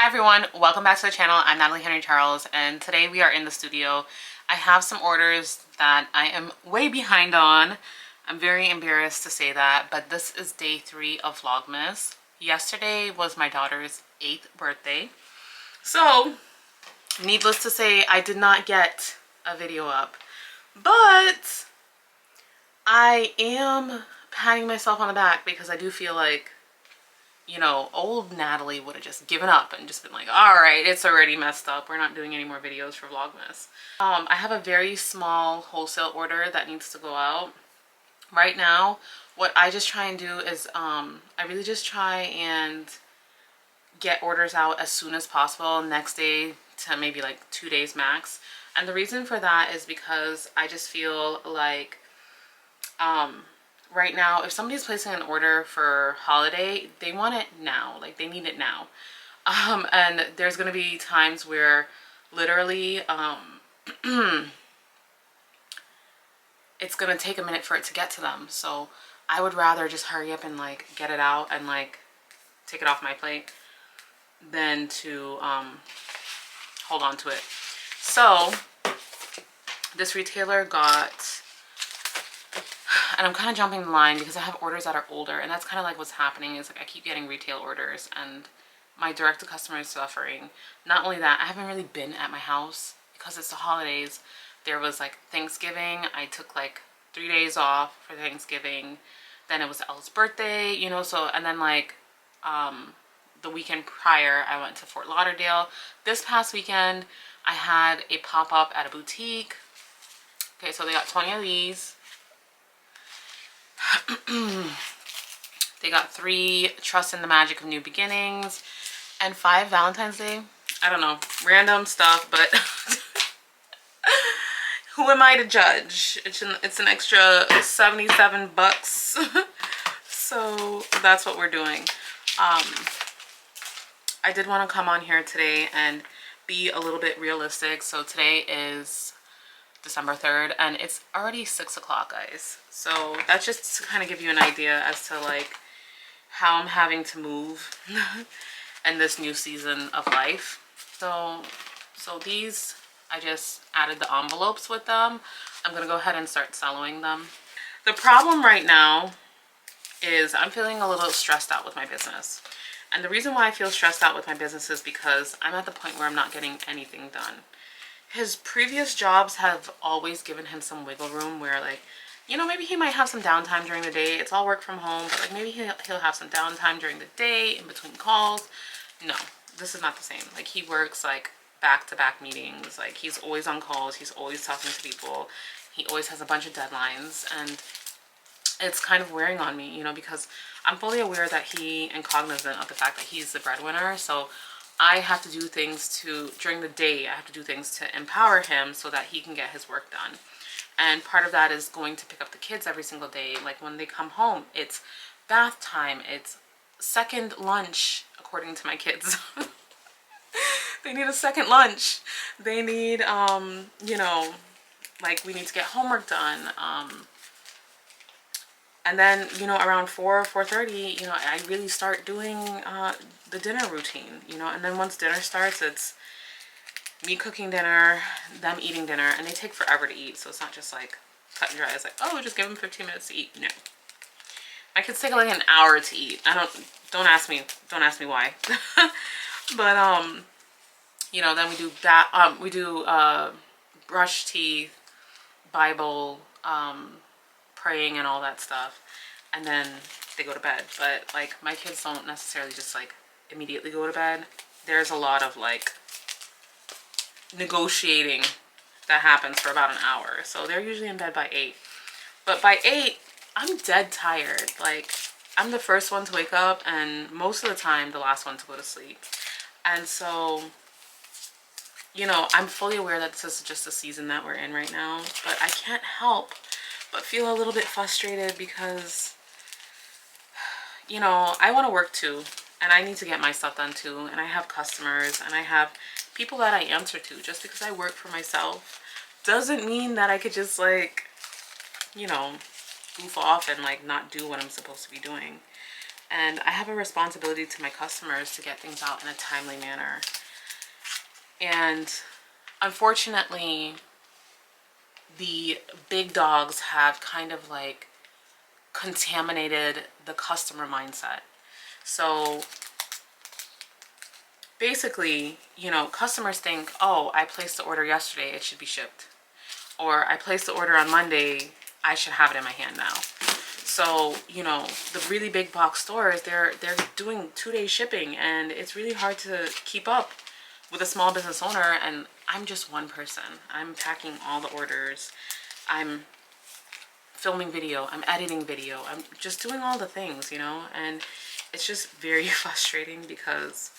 Hi everyone, welcome back to the channel. I'm Natalie Henry Charles and today we are in the studio. I have some orders that I am way behind on. I'm very embarrassed to say that, but this is day 3 of Vlogmas. Yesterday was my daughter's 8th birthday. So, needless to say, I did not get a video up, but I am patting myself on the back because I do feel like, you know, old Natalie would have just given up and just been like, all right, it's already messed up. We're not doing any more videos for Vlogmas. I have a very small wholesale order that needs to go out. Right now, what I just try and do is I really just try and get orders out as soon as possible, next day to maybe like 2 days max. And the reason for that is because I just feel like right now, if somebody's placing an order for holiday, they want it now. Like, they need it now. And there's going to be times where literally it's going to take a minute for it to get to them. So I would rather just hurry up and like get it out and like take it off my plate than to hold on to it. So this retailer got, and I'm kind of jumping the line because I have orders that are older, and that's kind of like what's happening is like I keep getting retail orders and my direct to customer is suffering. Not only that, I haven't really been at my house because it's the holidays. There was like Thanksgiving. I took like 3 days off for Thanksgiving. Then it was Elle's birthday, you know, so, and then like the weekend prior I went to Fort Lauderdale. This past weekend I had a pop-up at a boutique. Okay, so they got 20 of these. They got 3 Trust in the Magic of New Beginnings and 5 Valentine's Day. I don't know, random stuff, but who am I to judge? It's an extra 77 bucks. So that's what we're doing. I did want to come on here today and be a little bit realistic. So today is December 3rd and it's already 6 o'clock, guys. So that's just to kind of give you an idea as to like how I'm having to move in this new season of life. So these, I just added the envelopes with them. I'm gonna go ahead and start soloing them. The problem right now is I'm feeling a little stressed out with my business. And the reason why I feel stressed out with my business is because I'm at the point where I'm not getting anything done. His previous jobs have always given him some wiggle room where, like, you know, maybe he might have some downtime during the day. It's all work from home, but like maybe he'll have some downtime during the day in between calls. No, this is not the same. Like, he works like back-to-back meetings. Like, he's always on calls. He's always talking to people. He always has a bunch of deadlines, and it's kind of wearing on me, you know, because I'm fully aware that he and cognizant of the fact that he's the breadwinner. So I have to do things during the day, I have to do things to empower him so that he can get his work done. And part of that is going to pick up the kids every single day. Like, when they come home, it's bath time, it's second lunch, according to my kids. They need a second lunch. They need, you know, like, we need to get homework done. And then, you know, around 4:30, you know, I really start doing the dinner routine, you know. And then once dinner starts, it's me cooking dinner, them eating dinner, and they take forever to eat. So it's not just like cut and dry. It's like, oh, just give them 15 minutes to eat. No, my kids take like an hour to eat. Don't ask me why. But you know, then we do that. We do brush teeth, Bible, praying and all that stuff, and then they go to bed. But like, my kids don't necessarily just like immediately go to bed. There's a lot of like negotiating that happens for about an hour. So they're usually in bed by 8. But by 8, I'm dead tired. Like, I'm the first one to wake up and most of the time the last one to go to sleep. And so, you know, I'm fully aware that this is just the season that we're in right now, but I can't help but feel a little bit frustrated because, you know, I want to work too, and I need to get my stuff done too, and I have customers and I have people that I answer to. Just because I work for myself doesn't mean that I could just like, you know, goof off and like not do what I'm supposed to be doing. And I have a responsibility to my customers to get things out in a timely manner. And unfortunately, the big dogs have kind of like contaminated the customer mindset. So basically, you know, customers think, oh, I placed the order yesterday, it should be shipped. Or I placed the order on Monday, I should have it in my hand now. So, you know, the really big box stores, they're doing 2-day shipping, and it's really hard to keep up with a small business owner. And I'm just one person. I'm packing all the orders. I'm filming video. I'm editing video. I'm just doing all the things, you know, and it's just very frustrating because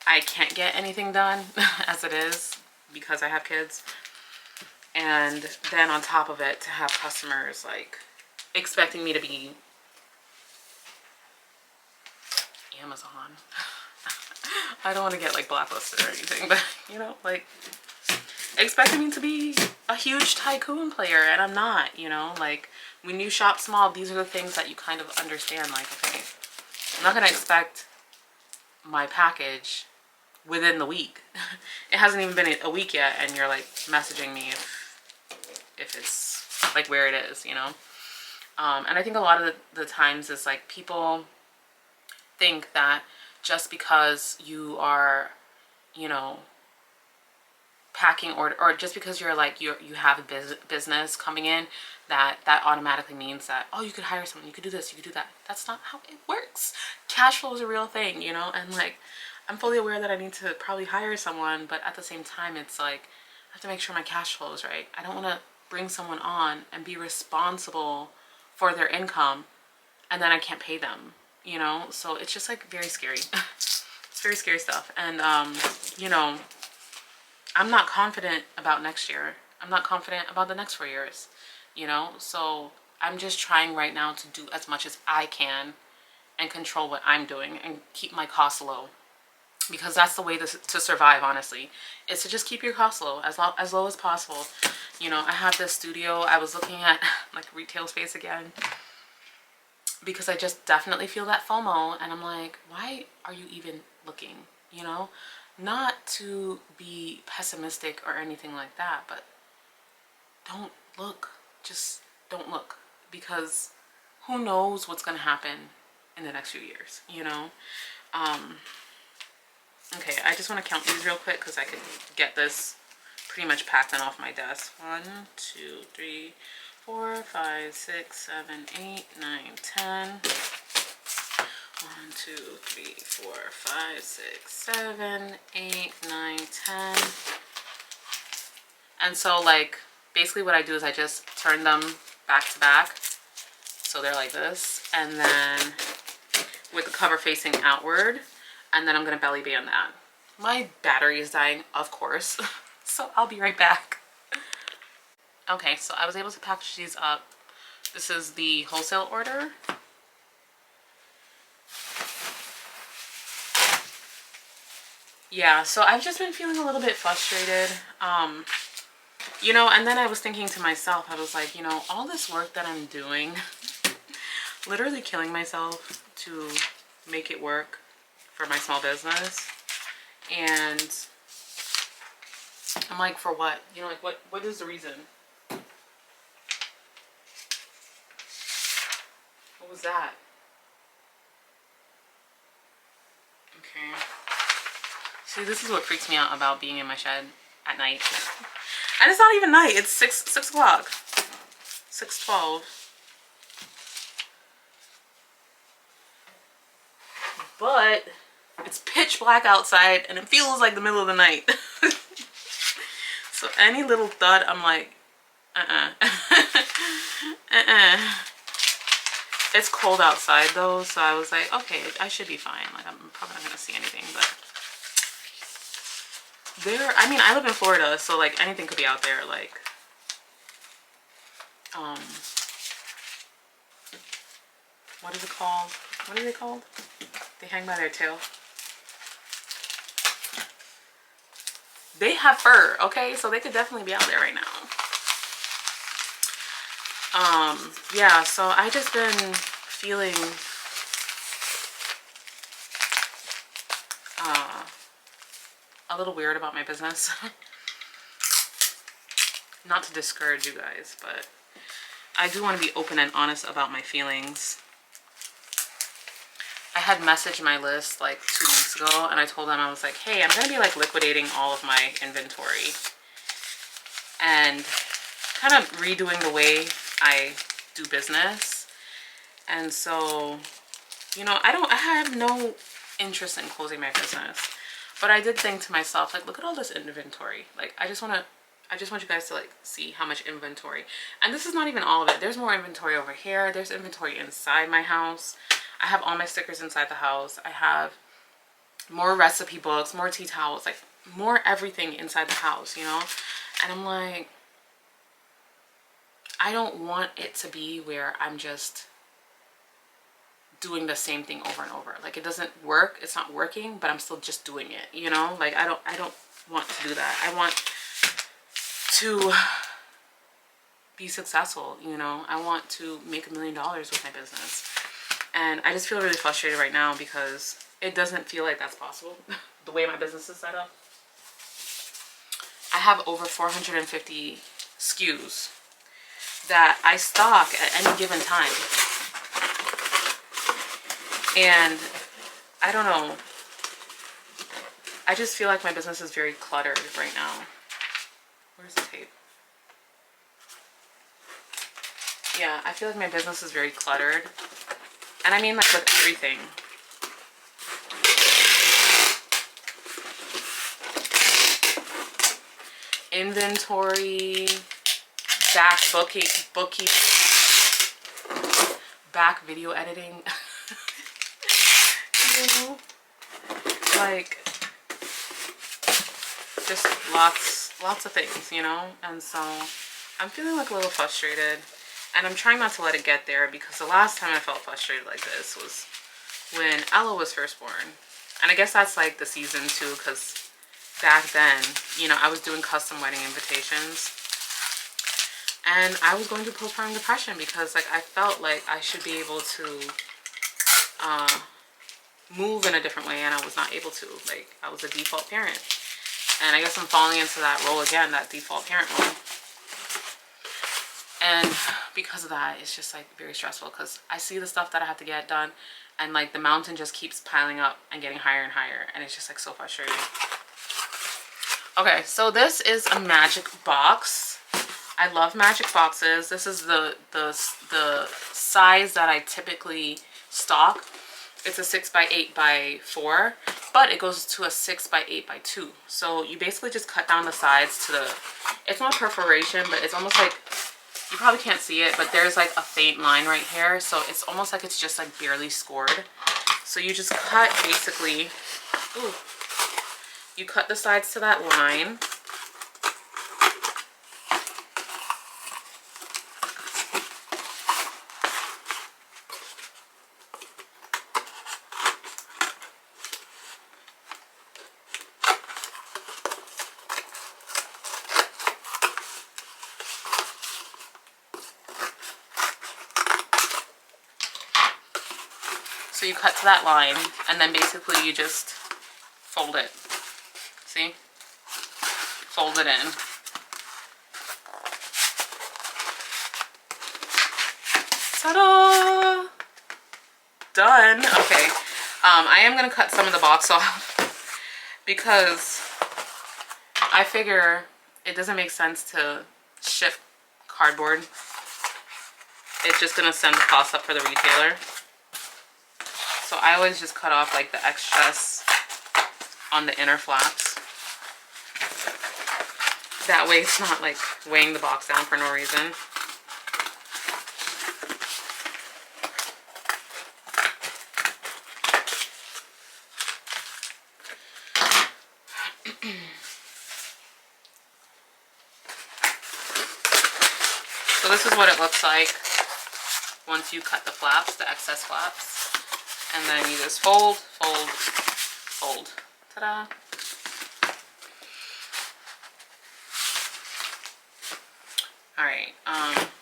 I can't get anything done as it is because I have kids. And then on top of it, to have customers like expecting me to be Amazon. I don't want to get like blacklisted or anything, but you know, like expecting me to be a huge tycoon player, and I'm not, you know. Like when you shop small, these are the things that you kind of understand. Like, okay, I'm not gonna expect my package within the week. It hasn't even been a week yet, and you're like messaging me if it's like where it is, you know. And I think a lot of the times is like people think that just because you are, you know, packing order, or just because you're like you have a business coming in, that automatically means that, oh, you could hire someone, you could do this, you could do that. That's not how it works. Cash flow is a real thing, you know. And like I'm fully aware that I need to probably hire someone, but at the same time it's like I have to make sure my cash flow is right. I don't want to bring someone on and be responsible for their income and then I can't pay them, you know. So it's just like very scary. It's very scary stuff. And you know, I'm not confident about next year. I'm not confident about the next 4 years, you know. So I'm just trying right now to do as much as I can and control what I'm doing and keep my costs low, because that's the way to survive, honestly, is to just keep your costs low, as low as possible. You know, I have this studio. I was looking at like retail space again because I just definitely feel that FOMO, and I'm like, why are you even looking, you know? Not to be pessimistic or anything like that, but don't look. Just don't look, because who knows what's going to happen in the next few years, you know? Okay, I just want to count these real quick because I could get this pretty much packed and off my desk. 1, 2, 3, 4, 5, 6, 7, 8, 9, 10. 1, 2, 3, 4, 5, 6, 7, 8, 9, 10. And so like basically what I do is I just turn them back to back, so they're like this, and then with the cover facing outward, and then I'm gonna belly band that. My battery is dying, of course, so I'll be right back. Okay, so I was able to package these up. This is the wholesale order. Yeah, so I've just been feeling a little bit frustrated. You know, and then I was thinking to myself, I was like, you know, all this work that I'm doing, literally killing myself to make it work for my small business. And I'm like, for what? You know, like what is the reason? What was that? Okay. See, this is what freaks me out about being in my shed at night. And it's not even night, it's 6 o'clock. 6:12. But it's pitch black outside and it feels like the middle of the night. So any little thud, I'm like, It's cold outside though, so I was like, okay, I should be fine. Like, I'm probably not gonna see anything, but I mean, I live in Florida, so like anything could be out there. Like, what is it called? What are they called? They hang by their tail. They have fur, okay? So they could definitely be out there right now. Yeah, so I just been feeling a little weird about my business. Not to discourage you guys, but I do want to be open and honest about my feelings. I had messaged my list like 2 weeks ago, and I told them, I was like, hey, I'm gonna be like liquidating all of my inventory and kind of redoing the way I do business. And so, you know, I have no interest in closing my business, but I did think to myself, like, look at all this inventory. Like, I just want you guys to like see how much inventory, and this is not even all of it. There's more inventory over here. There's inventory inside my house. I have all my stickers inside the house. I have more recipe books, more tea towels, like more everything inside the house, you know? And I'm like, I don't want it to be where I'm just doing the same thing over and over. Like, it doesn't work. It's not working, but I'm still just doing it, you know? Like, I don't want to do that. I want to be successful, you know? I want to make $1 million with my business. And I just feel really frustrated right now because it doesn't feel like that's possible the way my business is set up. I have over 450 SKUs that I stock at any given time. And I don't know. I just feel like my business is very cluttered right now. Where's the tape? Yeah, I feel like my business is very cluttered. And I mean, like, with everything. Inventory, back bookkeeping, back video editing. You know? Like, just lots of things, you know? And so I'm feeling like a little frustrated. And I'm trying not to let it get there, because the last time I felt frustrated like this was when Ella was first born. And I guess that's like the season too, because back then, you know, I was doing custom wedding invitations. And I was going through postpartum depression because, like, I felt like I should be able to move in a different way, and I was not able to. Like, I was a default parent. And I guess I'm falling into that role again, that default parent role. And because of that, it's just like very stressful, because I see the stuff that I have to get done, and like the mountain just keeps piling up and getting higher and higher, and it's just like so frustrating. Okay, so this is a magic box. I love magic boxes. This is the size that I typically stock. It's a 6x8x4, but it goes to a 6x8x2. So you basically just cut down the sides to the, it's not perforation, but it's almost like, you probably can't see it, but there's like a faint line right here. So it's almost like it's just like barely scored. So you just cut basically, ooh, you cut the sides to that line. So you cut to that line, and then basically you just fold it. See? Fold it in. Ta-da! Done. Okay. I am going to cut some of the box off because I figure it doesn't make sense to ship cardboard. It's just going to send the cost up for the retailer. So I always just cut off like the excess on the inner flaps. That way it's not like weighing the box down for no reason. So this is what it looks like once you cut the flaps, the excess flaps. And then you just fold, fold, fold. Ta-da! Alright,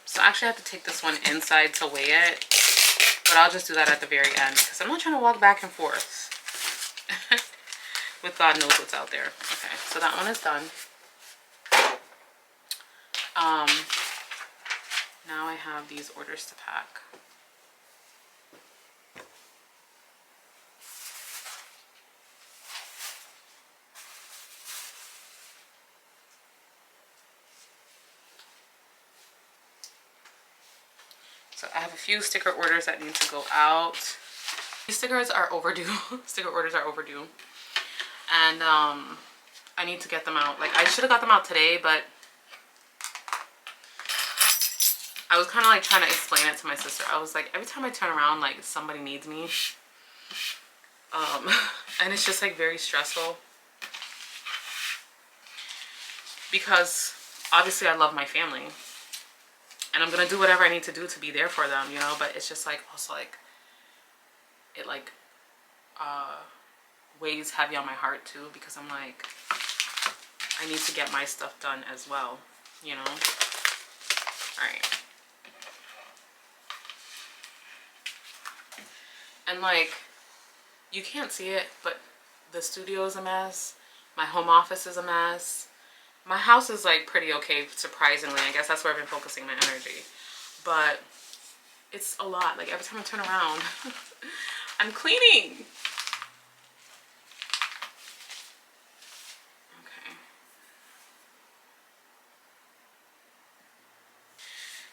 so I actually have to take this one inside to weigh it. But I'll just do that at the very end, because I'm not trying to walk back and forth with God knows what's out there. Okay, so that one is done. Now I have these orders to pack. So I have a few sticker orders that need to go out. These stickers are overdue. Sticker orders are overdue. And I need to get them out. Like, I should have got them out today, but I was kind of like trying to explain it to my sister. I was like, every time I turn around, like somebody needs me. And it's just like very stressful. Because obviously I love my family. And I'm going to do whatever I need to do to be there for them, you know. But it's just like, also like, it like weighs heavy on my heart too. Because I'm like, I need to get my stuff done as well, you know. Alright. And like, you can't see it, but the studio is a mess. My home office is a mess. My house is like pretty okay, surprisingly. I guess that's where I've been focusing my energy. But it's a lot. Like every time I turn around, I'm cleaning. Okay.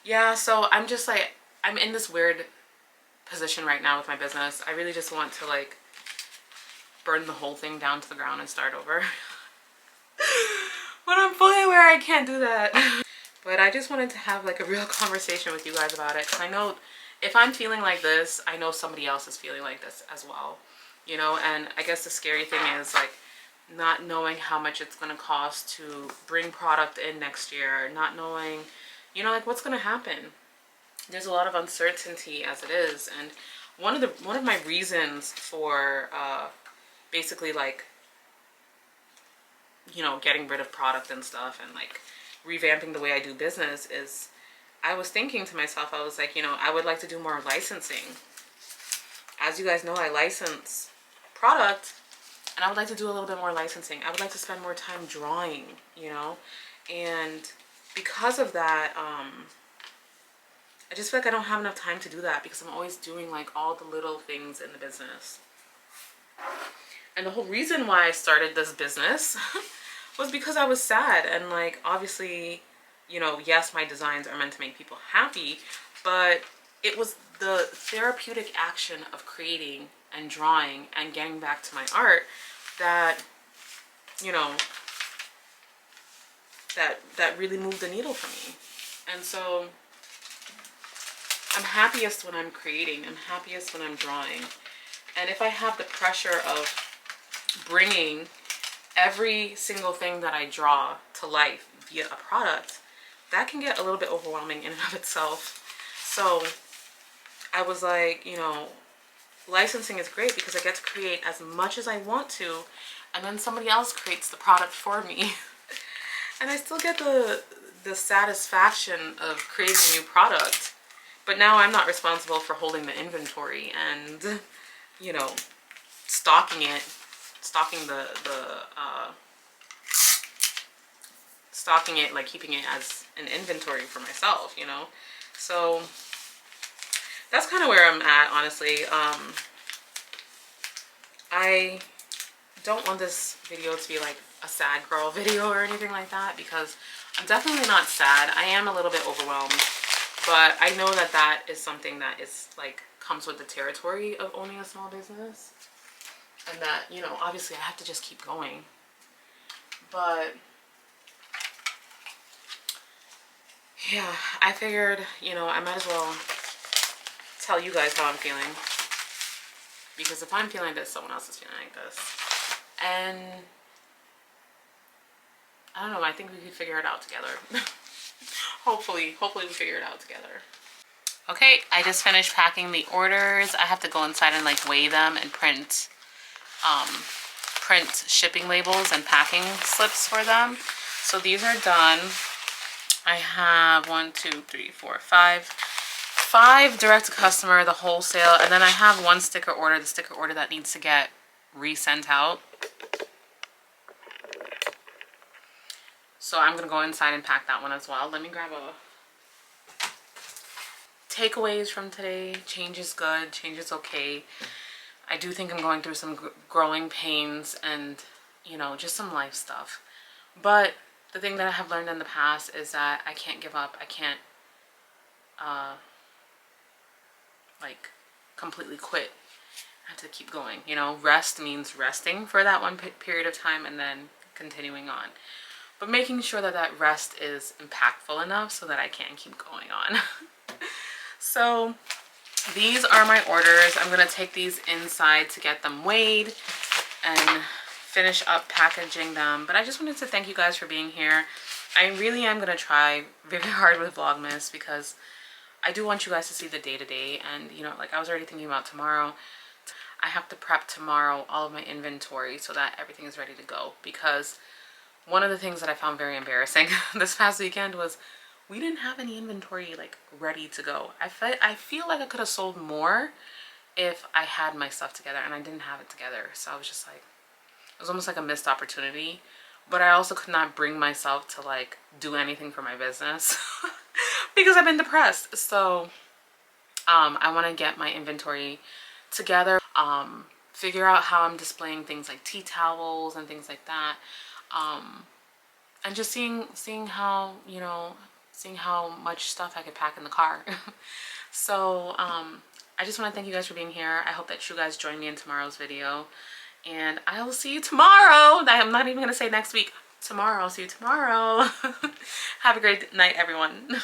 Yeah, so I'm just like, I'm in this weird position right now with my business. I really just want to like burn the whole thing down to the ground and start over. But I'm fully aware I can't do that. But I just wanted to have like a real conversation with you guys about it, because I know if I'm feeling like this, I know somebody else is feeling like this as well, you know. And I guess the scary thing is like not knowing how much it's going to cost to bring product in next year, not knowing, you know, like what's going to happen. There's a lot of uncertainty as it is. And one of my reasons for basically like, you know, getting rid of product and stuff and like revamping the way I do business is I was thinking to myself, I was like, you know, I would like to do more licensing. As you guys know, I license product, and I would like to do a little bit more licensing. I would like to spend more time drawing, you know. And because of that, I just feel like I don't have enough time to do that, because I'm always doing like all the little things in the business. And the whole reason why I started this business was because I was sad. And like, obviously, you know, yes, my designs are meant to make people happy, but it was the therapeutic action of creating and drawing and getting back to my art that, you know, that really moved the needle for me. And so I'm happiest when I'm creating. I'm happiest when I'm drawing. And if I have the pressure of bringing every single thing that I draw to life via a product, that can get a little bit overwhelming in and of itself. So I was like, you know, licensing is great because I get to create as much as I want to, and then somebody else creates the product for me. And I still get the satisfaction of creating a new product, but now I'm not responsible for holding the inventory and, you know, stocking it, like keeping it as an inventory for myself, you know. So that's kind of where I'm at, honestly. I don't want this video to be like a sad girl video or anything like that, because I'm definitely not sad. I am a little bit overwhelmed, but I know that that is something that is like comes with the territory of owning a small business, and that, you know, obviously I have to just keep going. But yeah, I figured, you know, I might as well tell you guys how I'm feeling, because if I'm feeling this, someone else is feeling like this. And I don't know, I think we can figure it out together. hopefully we figure it out together. Okay, I just finished packing the orders. I have to go inside and like weigh them and print shipping labels and packing slips for them. So these are done. I have 5 direct to customer, the wholesale, and then I have 1 sticker order, the sticker order that needs to get resent out. So I'm gonna go inside and pack that one as well. Let me grab a takeaways from today. Change is good, change is okay. I do think I'm going through some growing pains and, you know, just some life stuff. But the thing that I have learned in the past is that I can't give up. I can't like completely quit. I have to keep going. You know, rest means resting for that one period of time and then continuing on. But making sure that that rest is impactful enough so that I can keep going on. So these are my orders. I'm going to take these inside to get them weighed and finish up packaging them. But I just wanted to thank you guys for being here. I really am going to try very hard with Vlogmas because I do want you guys to see the day-to-day. And, you know, like I was already thinking about tomorrow. I have to prep tomorrow all of my inventory so that everything is ready to go. Because one of the things that I found very embarrassing this past weekend was we didn't have any inventory like ready to go. I feel like I could have sold more if I had my stuff together, and I didn't have it together. So I was just like, it was almost like a missed opportunity. But I also could not bring myself to like do anything for my business because I've been depressed. So I want to get my inventory together, figure out how I'm displaying things like tea towels and things like that, and just seeing how, you know, seeing how much stuff I could pack in the car. So I just want to thank you guys for being here. I hope that you guys join me in tomorrow's video, and I will see you tomorrow. I'm not even gonna say next week. Tomorrow. I'll see you tomorrow. Have a great night, everyone.